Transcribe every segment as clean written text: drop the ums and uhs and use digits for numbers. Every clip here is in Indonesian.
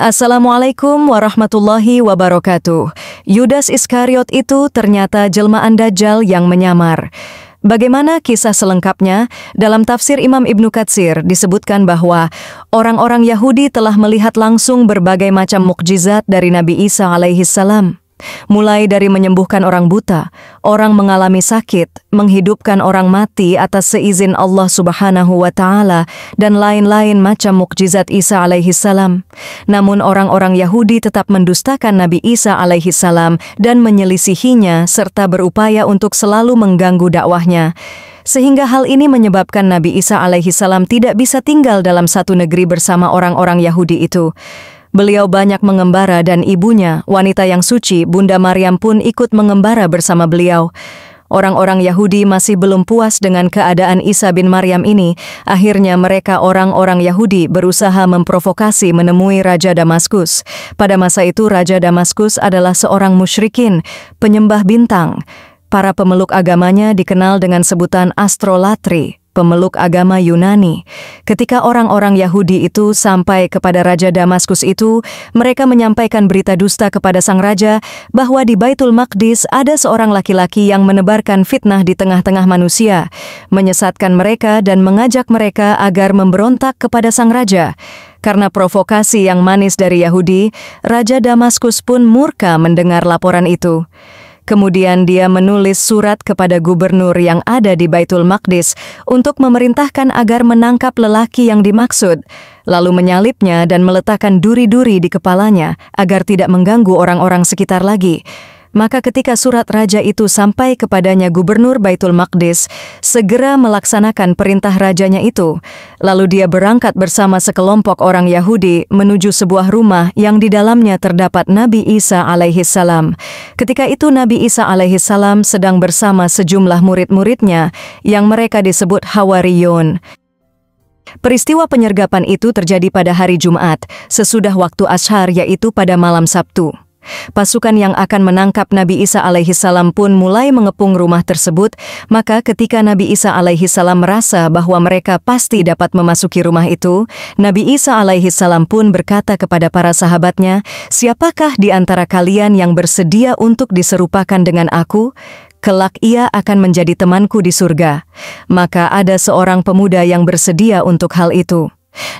Assalamualaikum warahmatullahi wabarakatuh. Yudas Iskariot itu ternyata jelmaan Dajjal yang menyamar. Bagaimana kisah selengkapnya? Dalam tafsir Imam Ibnu Katsir disebutkan bahwa orang-orang Yahudi telah melihat langsung berbagai macam mukjizat dari Nabi Isa alaihi salam. Mulai dari menyembuhkan orang buta, orang mengalami sakit, menghidupkan orang mati atas seizin Allah Subhanahu wa Ta'ala, dan lain-lain macam mukjizat Isa alaihi salam. Namun orang-orang Yahudi tetap mendustakan Nabi Isa alaihi salam dan menyelisihinya serta berupaya untuk selalu mengganggu dakwahnya. Sehingga hal ini menyebabkan Nabi Isa alaihi salam tidak bisa tinggal dalam satu negeri bersama orang-orang Yahudi itu. Beliau banyak mengembara dan ibunya, wanita yang suci, Bunda Maryam pun ikut mengembara bersama beliau. Orang-orang Yahudi masih belum puas dengan keadaan Isa bin Maryam ini. Akhirnya mereka orang-orang Yahudi berusaha memprovokasi menemui Raja Damaskus. Pada masa itu Raja Damaskus adalah seorang musyrikin, penyembah bintang. Para pemeluk agamanya dikenal dengan sebutan astrolatri, pemeluk agama Yunani. Ketika orang-orang Yahudi itu sampai kepada Raja Damaskus itu, mereka menyampaikan berita dusta kepada sang raja bahwa di Baitul Maqdis ada seorang laki-laki yang menebarkan fitnah di tengah-tengah manusia, menyesatkan mereka dan mengajak mereka agar memberontak kepada sang raja. Karena provokasi yang manis dari Yahudi, Raja Damaskus pun murka mendengar laporan itu. Kemudian dia menulis surat kepada gubernur yang ada di Baitul Maqdis untuk memerintahkan agar menangkap lelaki yang dimaksud, lalu menyalibnya dan meletakkan duri-duri di kepalanya agar tidak mengganggu orang-orang sekitar lagi. Maka ketika surat raja itu sampai kepadanya gubernur Baitul Maqdis, segera melaksanakan perintah rajanya itu. Lalu dia berangkat bersama sekelompok orang Yahudi menuju sebuah rumah yang di dalamnya terdapat Nabi Isa alaihi salam. Ketika itu Nabi Isa alaihi salam sedang bersama sejumlah murid-muridnya yang mereka disebut Hawariyun. Peristiwa penyergapan itu terjadi pada hari Jumat, sesudah waktu Ashar, yaitu pada malam Sabtu. Pasukan yang akan menangkap Nabi Isa alaihi salam pun mulai mengepung rumah tersebut. Maka ketika Nabi Isa alaihi salam merasa bahwa mereka pasti dapat memasuki rumah itu, Nabi Isa alaihi salam pun berkata kepada para sahabatnya, "Siapakah di antara kalian yang bersedia untuk diserupakan dengan aku? Kelak ia akan menjadi temanku di surga." Maka ada seorang pemuda yang bersedia untuk hal itu.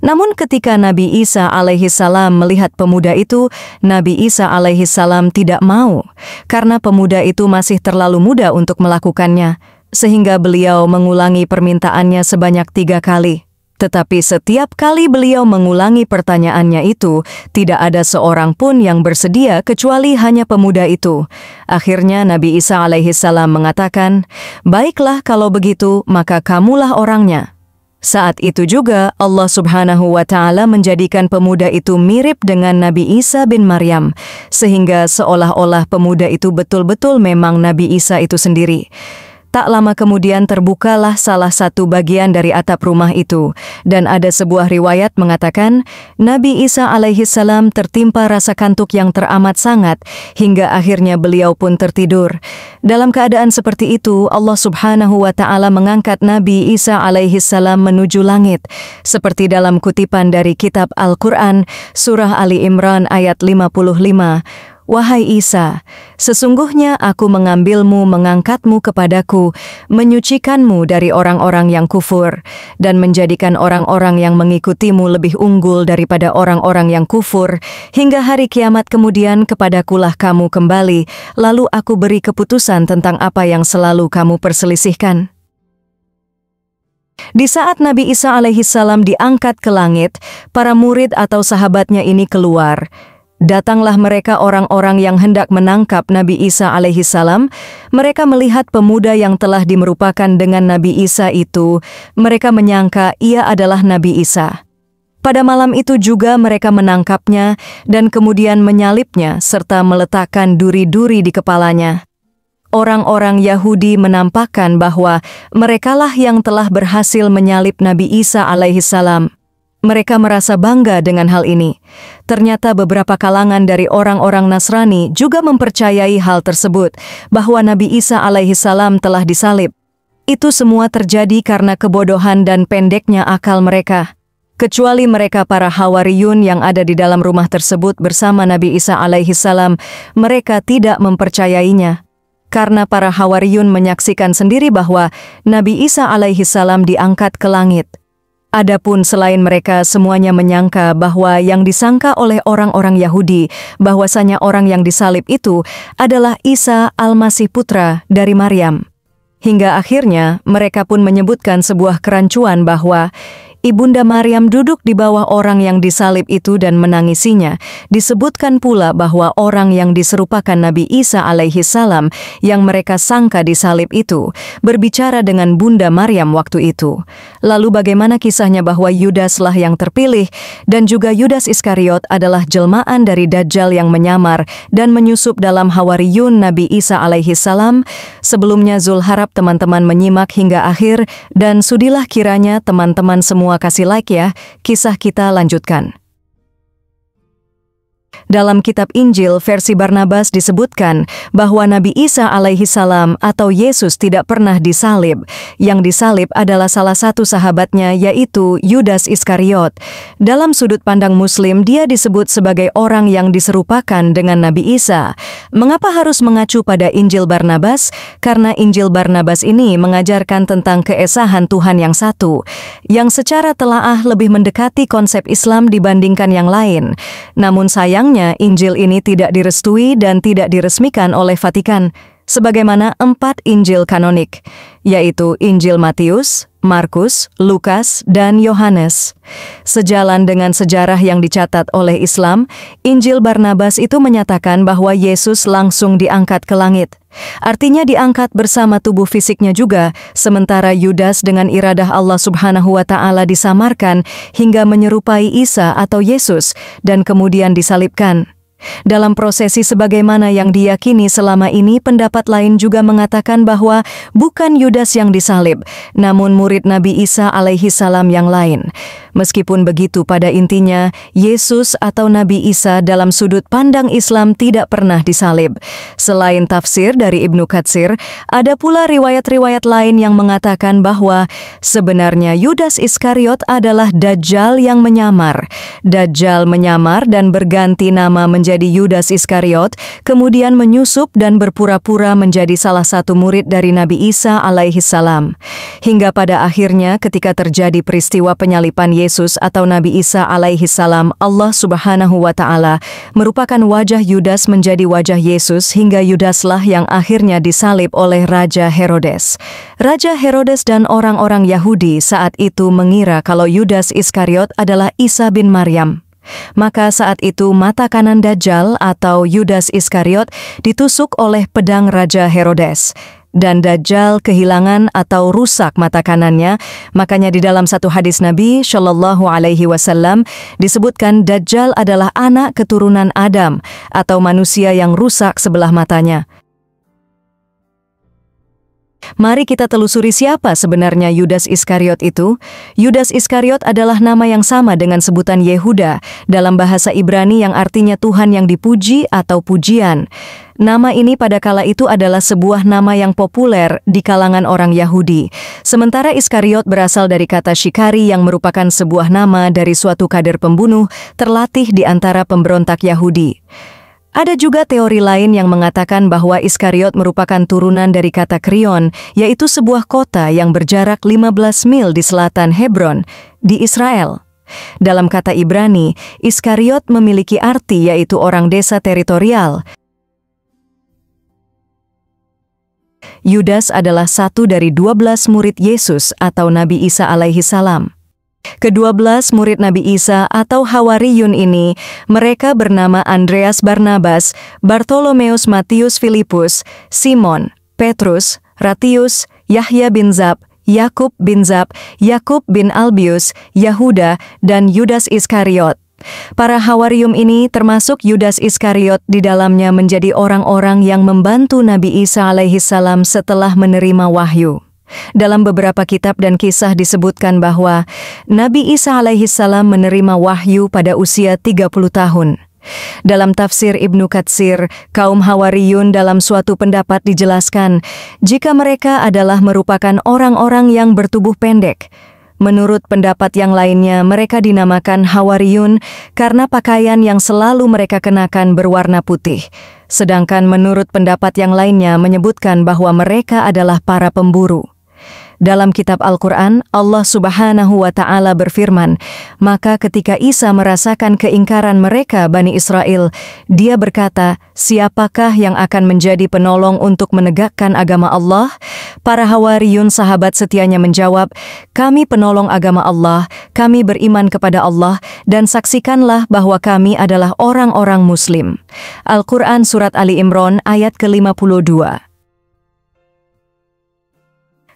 Namun ketika Nabi Isa alaihi salam melihat pemuda itu, Nabi Isa alaihi salam tidak mau, karena pemuda itu masih terlalu muda untuk melakukannya, sehingga beliau mengulangi permintaannya sebanyak 3 kali. Tetapi setiap kali beliau mengulangi pertanyaannya itu, tidak ada seorang pun yang bersedia kecuali hanya pemuda itu. Akhirnya Nabi Isa alaihi salam mengatakan, "Baiklah kalau begitu, maka kamulah orangnya." Saat itu juga Allah Subhanahu wa Ta'ala menjadikan pemuda itu mirip dengan Nabi Isa bin Maryam, sehingga seolah-olah pemuda itu betul-betul memang Nabi Isa itu sendiri. Tak lama kemudian terbukalah salah satu bagian dari atap rumah itu, dan ada sebuah riwayat mengatakan Nabi Isa alaihi salam tertimpa rasa kantuk yang teramat sangat hingga akhirnya beliau pun tertidur. Dalam keadaan seperti itu, Allah Subhanahu wa Ta'ala mengangkat Nabi Isa alaihi salam menuju langit, seperti dalam kutipan dari kitab Al-Quran, surah Ali Imran ayat 55. "Wahai Isa, sesungguhnya aku mengambilmu, mengangkatmu kepadaku, menyucikanmu dari orang-orang yang kufur, dan menjadikan orang-orang yang mengikutimu lebih unggul daripada orang-orang yang kufur, hingga hari kiamat kemudian kepadakulah kamu kembali, lalu aku beri keputusan tentang apa yang selalu kamu perselisihkan." Di saat Nabi Isa alaihi salam diangkat ke langit, para murid atau sahabatnya ini keluar. Datanglah mereka orang-orang yang hendak menangkap Nabi Isa alaihi salam. Mereka melihat pemuda yang telah dimerupakan dengan Nabi Isa itu. Mereka menyangka ia adalah Nabi Isa. Pada malam itu juga mereka menangkapnya dan kemudian menyalibnya serta meletakkan duri-duri di kepalanya. Orang-orang Yahudi menampakkan bahwa merekalah yang telah berhasil menyalib Nabi Isa alaihi salam. Mereka merasa bangga dengan hal ini. Ternyata beberapa kalangan dari orang-orang Nasrani juga mempercayai hal tersebut, bahwa Nabi Isa alaihi salam telah disalib. Itu semua terjadi karena kebodohan dan pendeknya akal mereka. Kecuali mereka para Hawariyun yang ada di dalam rumah tersebut bersama Nabi Isa alaihissalam, mereka tidak mempercayainya. Karena para Hawariyun menyaksikan sendiri bahwa Nabi Isa alaihissalam diangkat ke langit. Adapun selain mereka, semuanya menyangka bahwa yang disangka oleh orang-orang Yahudi, bahwasanya orang yang disalib itu adalah Isa Al-Masih putra dari Maryam. Hingga akhirnya mereka pun menyebutkan sebuah kerancuan bahwa Ibunda Maryam duduk di bawah orang yang disalib itu dan menangisinya. Disebutkan pula bahwa orang yang diserupakan Nabi Isa alaihissalam yang mereka sangka disalib itu berbicara dengan Bunda Maryam waktu itu. Lalu bagaimana kisahnya bahwa Yudaslah yang terpilih dan juga Yudas Iskariot adalah jelmaan dari Dajjal yang menyamar dan menyusup dalam Hawariyun Nabi Isa alaihissalam? Sebelumnya Zul harap teman-teman menyimak hingga akhir dan sudilah kiranya teman-teman semua kasih like ya. Kisah kita lanjutkan. Dalam kitab Injil versi Barnabas disebutkan bahwa Nabi Isa alaihissalam atau Yesus tidak pernah disalib. Yang disalib adalah salah satu sahabatnya, yaitu Yudas Iskariot. Dalam sudut pandang Muslim, dia disebut sebagai orang yang diserupakan dengan Nabi Isa. Mengapa harus mengacu pada Injil Barnabas? Karena Injil Barnabas ini mengajarkan tentang keesahan Tuhan yang satu, yang secara telaah lebih mendekati konsep Islam dibandingkan yang lain. Namun sayangnya, Injil ini tidak direstui dan tidak diresmikan oleh Vatikan, sebagaimana 4 Injil kanonik, yaitu Injil Matius, Markus, Lukas, dan Yohanes. Sejalan dengan sejarah yang dicatat oleh Islam, Injil Barnabas itu menyatakan bahwa Yesus langsung diangkat ke langit. Artinya diangkat bersama tubuh fisiknya juga, sementara Yudas dengan iradah Allah Subhanahu wa Ta'ala disamarkan hingga menyerupai Isa atau Yesus dan kemudian disalibkan. Dalam prosesi sebagaimana yang diyakini selama ini, pendapat lain juga mengatakan bahwa bukan Yudas yang disalib, namun murid Nabi Isa alaihissalam yang lain. Meskipun begitu, pada intinya, Yesus atau Nabi Isa dalam sudut pandang Islam tidak pernah disalib. Selain tafsir dari Ibnu Katsir, ada pula riwayat-riwayat lain yang mengatakan bahwa sebenarnya Yudas Iskariot adalah Dajjal yang menyamar. Dajjal menyamar dan berganti nama menjadi Yudas Iskariot, kemudian menyusup dan berpura-pura menjadi salah satu murid dari Nabi Isa alaihissalam. Hingga pada akhirnya ketika terjadi peristiwa penyalipan Yesus atau Nabi Isa alaihissalam, Allah Subhanahu wa Ta'ala merupakan wajah Yudas menjadi wajah Yesus hingga Yudaslah yang akhirnya disalib oleh Raja Herodes. Raja Herodes dan orang-orang Yahudi saat itu mengira kalau Yudas Iskariot adalah Isa bin Maryam. Maka saat itu mata kanan Dajjal atau Yudas Iskariot ditusuk oleh pedang Raja Herodes. Dan Dajjal kehilangan atau rusak mata kanannya. Makanya di dalam satu hadis Nabi Shallallahu Alaihi Wasallam disebutkan Dajjal adalah anak keturunan Adam atau manusia yang rusak sebelah matanya. Mari kita telusuri siapa sebenarnya Yudas Iskariot itu. Yudas Iskariot adalah nama yang sama dengan sebutan Yehuda dalam bahasa Ibrani yang artinya Tuhan yang dipuji atau pujian. Nama ini pada kala itu adalah sebuah nama yang populer di kalangan orang Yahudi. Sementara Iskariot berasal dari kata Shikari yang merupakan sebuah nama dari suatu kader pembunuh terlatih di antara pemberontak Yahudi. Ada juga teori lain yang mengatakan bahwa Iskariot merupakan turunan dari kata Krion, yaitu sebuah kota yang berjarak 15 mil di selatan Hebron, di Israel. Dalam kata Ibrani, Iskariot memiliki arti yaitu orang desa teritorial. Yudas adalah satu dari 12 murid Yesus atau Nabi Isa alaihissalam. Ke-12 murid Nabi Isa atau Hawariyun ini, mereka bernama Andreas Barnabas, Bartolomeus Matius Filipus, Simon, Petrus, Ratius, Yahya bin Zab, Yakub bin Zab, Yakub bin Albius, Yahuda, dan Yudas Iskariot. Para Hawariyum ini termasuk Yudas Iskariot di dalamnya menjadi orang-orang yang membantu Nabi Isa alaihissalam setelah menerima wahyu. Dalam beberapa kitab dan kisah disebutkan bahwa Nabi Isa alaihissalam menerima wahyu pada usia 30 tahun. Dalam tafsir Ibnu Katsir, kaum Hawariyun dalam suatu pendapat dijelaskan jika mereka adalah merupakan orang-orang yang bertubuh pendek. Menurut pendapat yang lainnya, mereka dinamakan Hawariyun karena pakaian yang selalu mereka kenakan berwarna putih. Sedangkan menurut pendapat yang lainnya menyebutkan bahwa mereka adalah para pemburu. Dalam kitab Al-Quran, Allah Subhanahu wa Ta'ala berfirman, maka ketika Isa merasakan keingkaran mereka Bani Israel, dia berkata, siapakah yang akan menjadi penolong untuk menegakkan agama Allah? Para Hawariyun sahabat setianya menjawab, kami penolong agama Allah, kami beriman kepada Allah, dan saksikanlah bahwa kami adalah orang-orang Muslim. Al-Quran Surat Ali Imran ayat ke-52.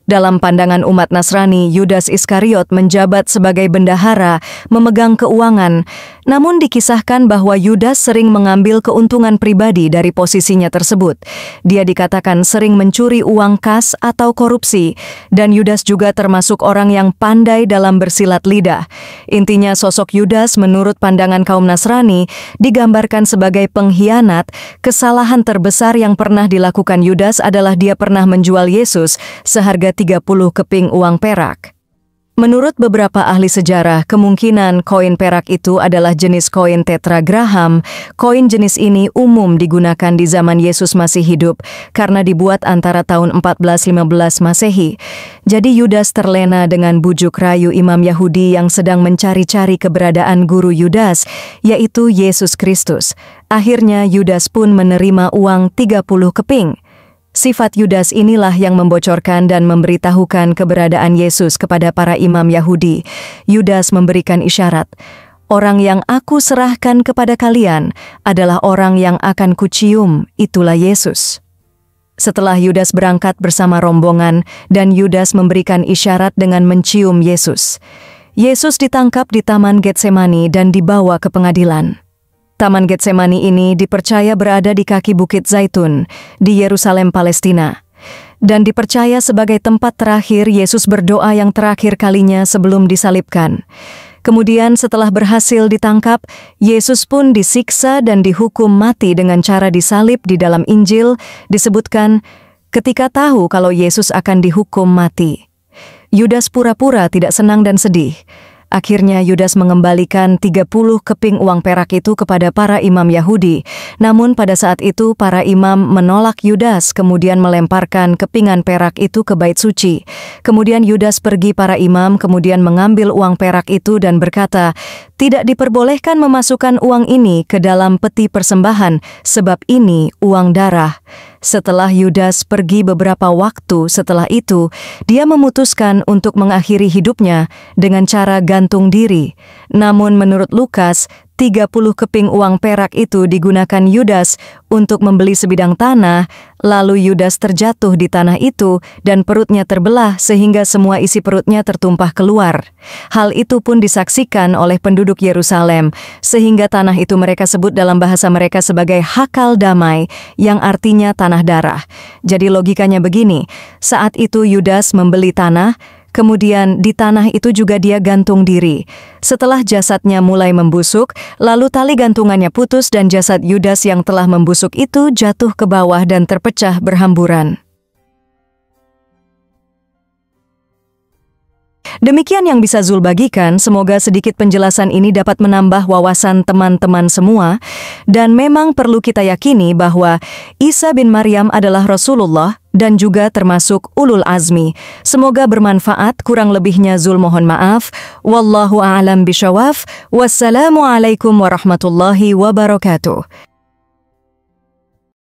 Dalam pandangan umat Nasrani, Yudas Iskariot menjabat sebagai bendahara, memegang keuangan. Namun dikisahkan bahwa Yudas sering mengambil keuntungan pribadi dari posisinya tersebut. Dia dikatakan sering mencuri uang kas atau korupsi, dan Yudas juga termasuk orang yang pandai dalam bersilat lidah. Intinya sosok Yudas menurut pandangan kaum Nasrani digambarkan sebagai pengkhianat. Kesalahan terbesar yang pernah dilakukan Yudas adalah dia pernah menjual Yesus seharga 30 keping uang perak. Menurut beberapa ahli sejarah, kemungkinan koin perak itu adalah jenis koin tetragraham. Koin jenis ini umum digunakan di zaman Yesus masih hidup karena dibuat antara tahun 1415 Masehi. Jadi Yudas terlena dengan bujuk rayu imam Yahudi yang sedang mencari-cari keberadaan guru Yudas, yaitu Yesus Kristus. Akhirnya Yudas pun menerima uang 30 keping. Sifat Yudas inilah yang membocorkan dan memberitahukan keberadaan Yesus kepada para imam Yahudi. Yudas memberikan isyarat, orang yang aku serahkan kepada kalian adalah orang yang akan kucium, itulah Yesus. Setelah Yudas berangkat bersama rombongan dan Yudas memberikan isyarat dengan mencium Yesus, Yesus ditangkap di Taman Getsemani dan dibawa ke pengadilan. Taman Getsemani ini dipercaya berada di kaki Bukit Zaitun di Yerusalem, Palestina, dan dipercaya sebagai tempat terakhir Yesus berdoa yang terakhir kalinya sebelum disalibkan. Kemudian setelah berhasil ditangkap, Yesus pun disiksa dan dihukum mati dengan cara disalib. Di dalam Injil disebutkan ketika tahu kalau Yesus akan dihukum mati, Yudas pura-pura tidak senang dan sedih. Akhirnya Yudas mengembalikan 30 keping uang perak itu kepada para imam Yahudi. Namun pada saat itu para imam menolak Yudas, kemudian melemparkan kepingan perak itu ke bait suci. Kemudian Yudas pergi para imam, kemudian mengambil uang perak itu dan berkata, tidak diperbolehkan memasukkan uang ini ke dalam peti persembahan, sebab ini uang darah. Setelah Yudas pergi beberapa waktu setelah itu, dia memutuskan untuk mengakhiri hidupnya dengan cara gantung diri. Namun menurut Lukas, 30 keping uang perak itu digunakan Yudas untuk membeli sebidang tanah, lalu Yudas terjatuh di tanah itu dan perutnya terbelah sehingga semua isi perutnya tertumpah keluar. Hal itu pun disaksikan oleh penduduk Yerusalem, sehingga tanah itu mereka sebut dalam bahasa mereka sebagai Hakal Damai, yang artinya tanah darah. Jadi logikanya begini, saat itu Yudas membeli tanah, kemudian di tanah itu juga dia gantung diri. Setelah jasadnya mulai membusuk, lalu tali gantungannya putus dan jasad Yudas yang telah membusuk itu jatuh ke bawah dan terpecah berhamburan. Demikian yang bisa Zul bagikan, semoga sedikit penjelasan ini dapat menambah wawasan teman-teman semua. Dan memang perlu kita yakini bahwa Isa bin Maryam adalah Rasulullah dan juga termasuk ulul azmi. Semoga bermanfaat, kurang lebihnya Zul mohon maaf. Wallahu a'lam bishawaf. Wassalamualaikum warahmatullahi wabarakatuh.